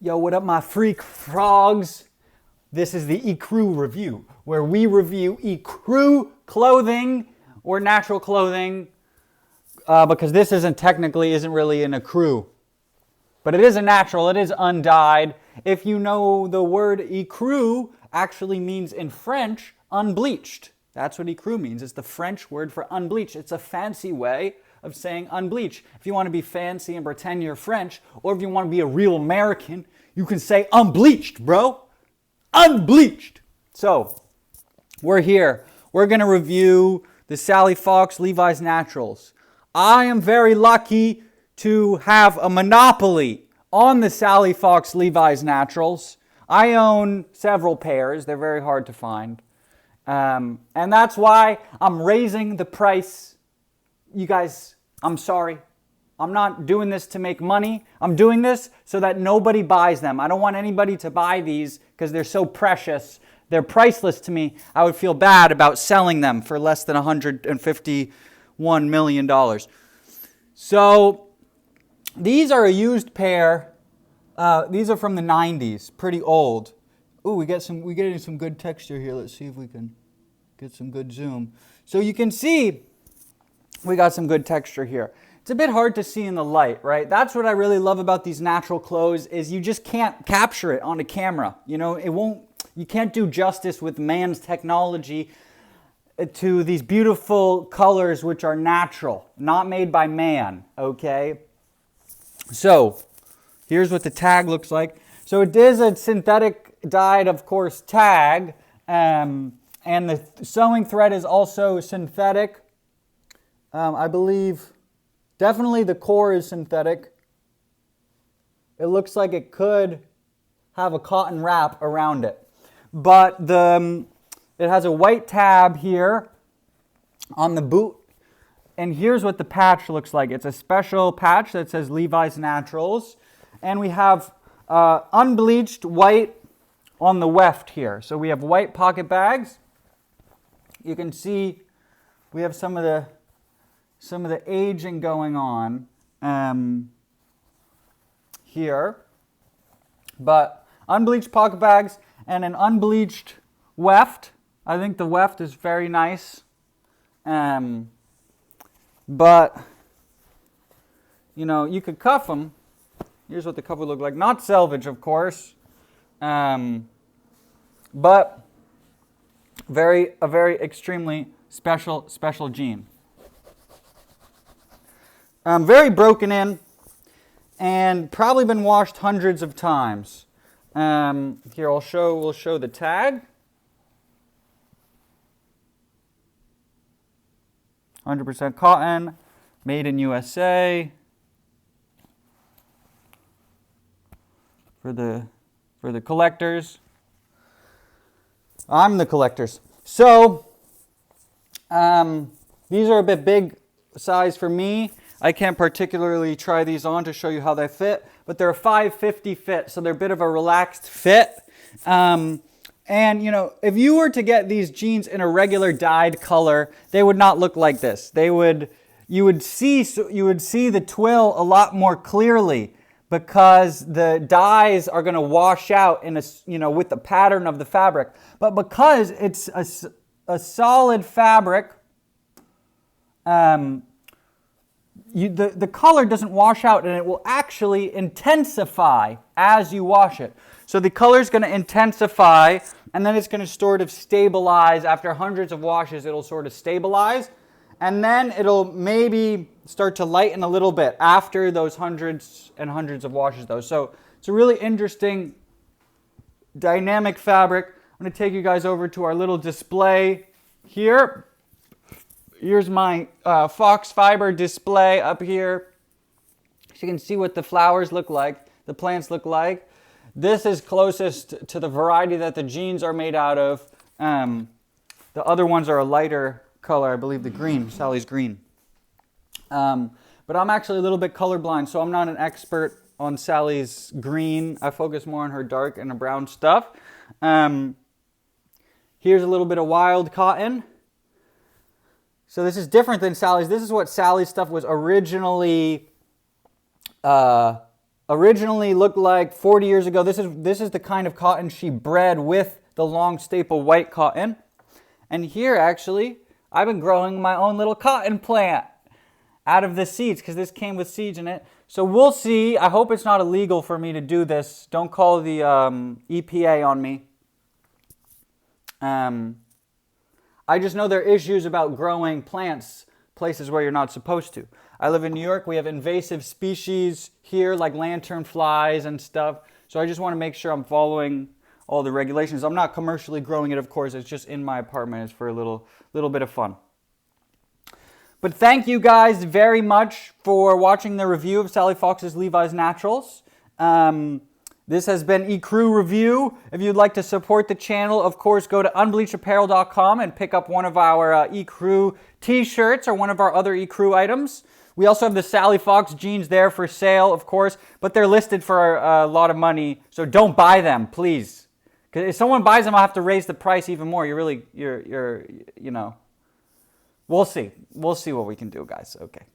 Yo, what up, my freak frogs? This is the Ecru review, where we review Ecru clothing or natural clothing, because this isn't really an ecru, but it is a natural. It is undyed. If you know, the word ecru actually means in French unbleached. That's what ecru means. It's the French word for unbleached. It's a fancy way of saying unbleached. If you want to be fancy and pretend you're French, or if you want to be a real American, you can say unbleached, bro. Unbleached. So, we're here. We're going to review the Sally Fox Levi's Naturals. I am very lucky to have a monopoly on the Sally Fox Levi's Naturals. I own several pairs. They're very hard to find. And that's why I'm raising the price. You guys, I'm sorry. I'm not doing this to make money. I'm doing this so that nobody buys them. I don't want anybody to buy these because they're so precious. They're priceless to me. I would feel bad about selling them for less than $151 million. So these are a used pair. These are from the 90s, pretty old. Ooh, we getting some good texture here. Let's see if we can get some good zoom. So you can see we got some good texture here. It's a bit hard to see in the light, right? That's what I really love about these natural clothes is you just can't capture it on a camera. You know, you can't do justice with man's technology to these beautiful colors which are natural, not made by man, okay? So, here's what the tag looks like. So it is a synthetic dyed, of course, tag, and the sewing thread is also synthetic. I believe definitely the core is synthetic. It looks like it could have a cotton wrap around it. But it has a white tab here on the boot. And here's what the patch looks like. It's a special patch that says Levi's Naturals. And we have unbleached white on the weft here. So we have white pocket bags. You can see we have some of the aging going on here. But unbleached pocket bags and an unbleached weft. I think the weft is very nice. But, you know, you could cuff them. Here's what the cuff would look like. Not selvage, of course. But a very extremely special jean. Very broken in and probably been washed hundreds of times. Here we'll show the tag. 100% cotton, made in USA. For the collectors. I'm the collectors. So these are a bit big size for me. I can't particularly try these on to show you how they fit, but they're a 550 fit, so they're a bit of a relaxed fit. And you know, if you were to get these jeans in a regular dyed color, they would not look like this. You would see the twill a lot more clearly because the dyes are going to wash out with the pattern of the fabric. But because it's a solid fabric, the color doesn't wash out, and it will actually intensify as you wash it. So the color is going to intensify, and then it's going to sort of stabilize. After hundreds of washes, it'll sort of stabilize, and then it'll maybe start to lighten a little bit after those hundreds and hundreds of washes, though. So it's a really interesting dynamic fabric. I'm going to take you guys over to our little display here. Here's my Foxfibre display up here. So you can see what the flowers look like, the plants look like. This is closest to the variety that the jeans are made out of. The other ones are a lighter color, I believe the green, Sally's green. But I'm actually a little bit colorblind, so I'm not an expert on Sally's green. I focus more on her dark and the brown stuff. Here's a little bit of wild cotton. So this is different than Sally's. This is what Sally's stuff was originally originally looked like 40 years ago. This is the kind of cotton she bred with the long staple white cotton. And here, actually, I've been growing my own little cotton plant out of the seeds, because this came with seeds in it. So we'll see. I hope it's not illegal for me to do this. Don't call the EPA on me. I just know there are issues about growing plants places where you're not supposed to. I live in New York. We have invasive species here like lantern flies and stuff. So I just want to make sure I'm following all the regulations. I'm not commercially growing it, of course. It's just in my apartment. It's for a little bit of fun. But thank you guys very much for watching the review of Sally Fox's Levi's Naturals. This has been eCrew Review. If you'd like to support the channel, of course, go to unbleachapparel.com and pick up one of our eCrew t-shirts or one of our other eCrew items. We also have the Sally Fox jeans there for sale, of course, but they're listed for a lot of money, so don't buy them, please. Because if someone buys them, I'll have to raise the price even more. You know. We'll see. We'll see what we can do, guys. Okay.